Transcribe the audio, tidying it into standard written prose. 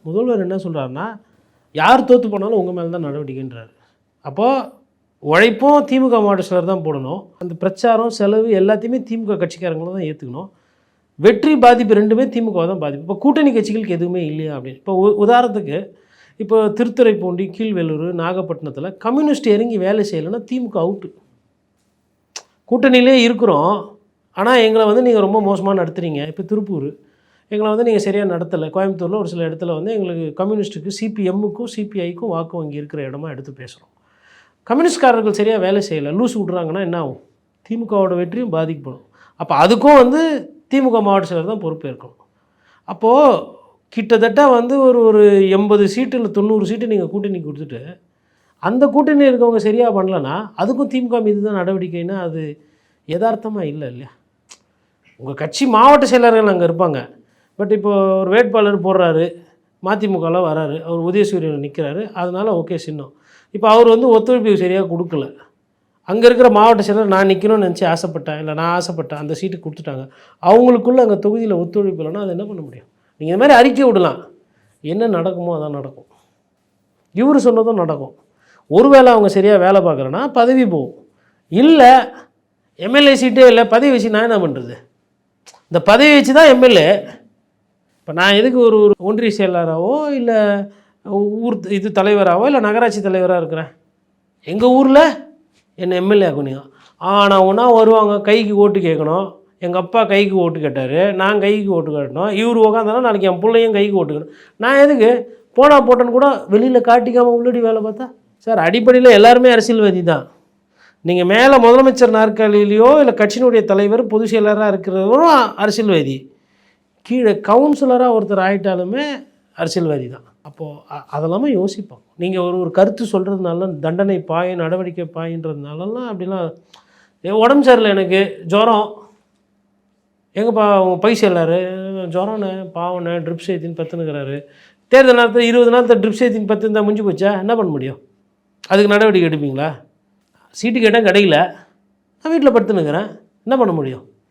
முதல்வர் என்ன சொல்கிறாருன்னா, யார் தோற்று போனாலும் உங்கள் மேலே தான் நடவடிக்கைன்றார். அப்போது உழைப்பும் திமுக மாவட்ட செயலர் தான் போடணும். அந்த பிரச்சாரம் செலவு எல்லாத்தையுமே திமுக கட்சிக்காரங்களும் தான் ஏற்றுக்கணும். வெற்றி பாதிப்பு ரெண்டுமே திமுக தான் பாதிப்பு. இப்போ கூட்டணி கட்சிகளுக்கு எதுவுமே இல்லையா அப்படின்னு. இப்போ உதாரணத்துக்கு இப்போ திருத்துறைப்பூண்டி, கீழ்வேலூர், நாகப்பட்டினத்தில் கம்யூனிஸ்ட் இறங்கி வேலை செய்யலைன்னா திமுக அவுட்டு. கூட்டணியிலே இருக்கிறோம், ஆனால் எங்களை வந்து நீங்கள் ரொம்ப மோசமாக நடத்துகிறீங்க. இப்போ திருப்பூர் எங்களை வந்து நீங்கள் சரியாக நடத்தலை. கோயம்புத்தூரில் ஒரு சில இடத்துல வந்து எங்களுக்கு கம்யூனிஸ்ட்டுக்கு சிபிஎம்முக்கும் சிபிஐக்கும் வாக்கு வங்கி இருக்கிற இடமா எடுத்து பேசுகிறோம். கம்யூனிஸ்ட்காரர்கள் சரியாக வேலை செய்யலை, லூஸ் விட்றாங்கன்னா என்ன ஆகும்? திமுகவோட வெற்றியும் பாதிக்கப்படும். அப்போ அதுக்கும் வந்து திமுக மாவட்ட செயலர் தான் பொறுப்பேற்கணும். அப்போது கிட்டத்தட்ட வந்து ஒரு 80 சீட்டு இல்லை 90 சீட்டு நீங்கள் கூட்டணி கொடுத்துட்டு அந்த கூட்டணி இருக்கவங்க சரியாக பண்ணலன்னா அதுக்கும் திமுக மீது தான் நடவடிக்கைன்னா அது யதார்த்தமாக இல்லை இல்லையா? உங்கள் கட்சி மாவட்ட செயலர்கள் அங்கே இருப்பாங்க. பட் இப்போ ஒரு வேட்பாளர் போடுறாரு, மதிமுகவில் வராரு, அவர் உதயசூரியன் நிற்கிறாரு, அதனால் ஓகே சின்னம். இப்போ அவர் வந்து ஒத்துழைப்பு சரியாக கொடுக்கல. அங்கே இருக்கிற மாவட்ட செயலர் நான் நிற்கணும்னு நினச்சி ஆசைப்பட்டேன், இல்லை நான் ஆசைப்பட்டேன், அந்த சீட்டு கொடுத்துட்டாங்க. அவங்களுக்குள்ளே அங்கே தொகுதியில் ஒத்துழைப்பு இல்லைன்னா அது என்ன பண்ண முடியும்? நீங்கள் இந்த மாதிரி அறிக்கை விடலாம், என்ன நடக்குமோ அதான் நடக்கும். இவர் சொன்னதும் நடக்கும். ஒருவேளை அவங்க சரியாக வேலை பார்க்குறேன்னா பதவி போகும். இல்லை எம்எல்ஏ சீட்டே இல்லை, பதவி வச்சு நான் என்ன பண்ணுறது? இந்த பதவி வச்சு தான் எம்எல்ஏ. இப்போ நான் எதுக்கு ஒரு ஒன்றிய செயலராகவோ இல்லை ஊர் இது தலைவராகவோ இல்லை நகராட்சி தலைவராக இருக்கிறேன்? எங்கள் ஊரில் என்னை எம்எல்ஏ ஆகணும். ஆனால் ஒன்றா வருவாங்க, கைக்கு ஓட்டு கேட்கணும். எங்கள் அப்பா கைக்கு ஓட்டு கேட்டார், நான் கைக்கு ஓட்டு கேட்டணும். இவர் உட்காந்தாலும் நாளைக்கு என் பிள்ளையும் கைக்கு ஓட்டு கேட்கணும். நான் எதுக்கு போனால் போட்டேன்னு கூட வெளியில் காட்டிக்காமல் உள்ளடி வேலை பார்த்தா? சார், அடிப்படையில் எல்லாருமே அரசியல்வாதி தான். நீங்கள் மேலே முதலமைச்சர் நாற்காலியிலையோ இல்லை கட்சியினுடைய தலைவர் பொதுச் செயலராக இருக்கிறவரும் அரசியல்வாதி, கீழே கவுன்சிலராக ஒருத்தர் ஆகிட்டாலுமே அரசியல்வாதி தான். அப்போது அதெல்லாமே யோசிப்போம். நீங்கள் ஒரு கருத்து சொல்கிறதுனால தண்டனை பாய், நடவடிக்கை பாயின்றதுனாலலாம் அப்படிலாம் உடம்பு சரியில்லை, எனக்கு ஜுரம், எங்கப்பா பை செல்லாரு, ஜுரம்ண்ணே பாவண்ணே ட்ரிப்ஸ் ஏற்றின்னு பத்துனுக்கிறாரு. தேர்தல் நேரத்தில் 20 நாள் ட்ரிப்ஸ் ஏற்றின்னு பத்து இருந்தால் முடிஞ்சு போச்சா? என்ன பண்ண முடியும்? அதுக்கு நடவடிக்கை எடுப்பீங்களா? சீட்டு கேட்டால் கிடைக்கல, நான் வீட்டில் படுத்துனுக்கிறேன், என்ன பண்ண முடியும்?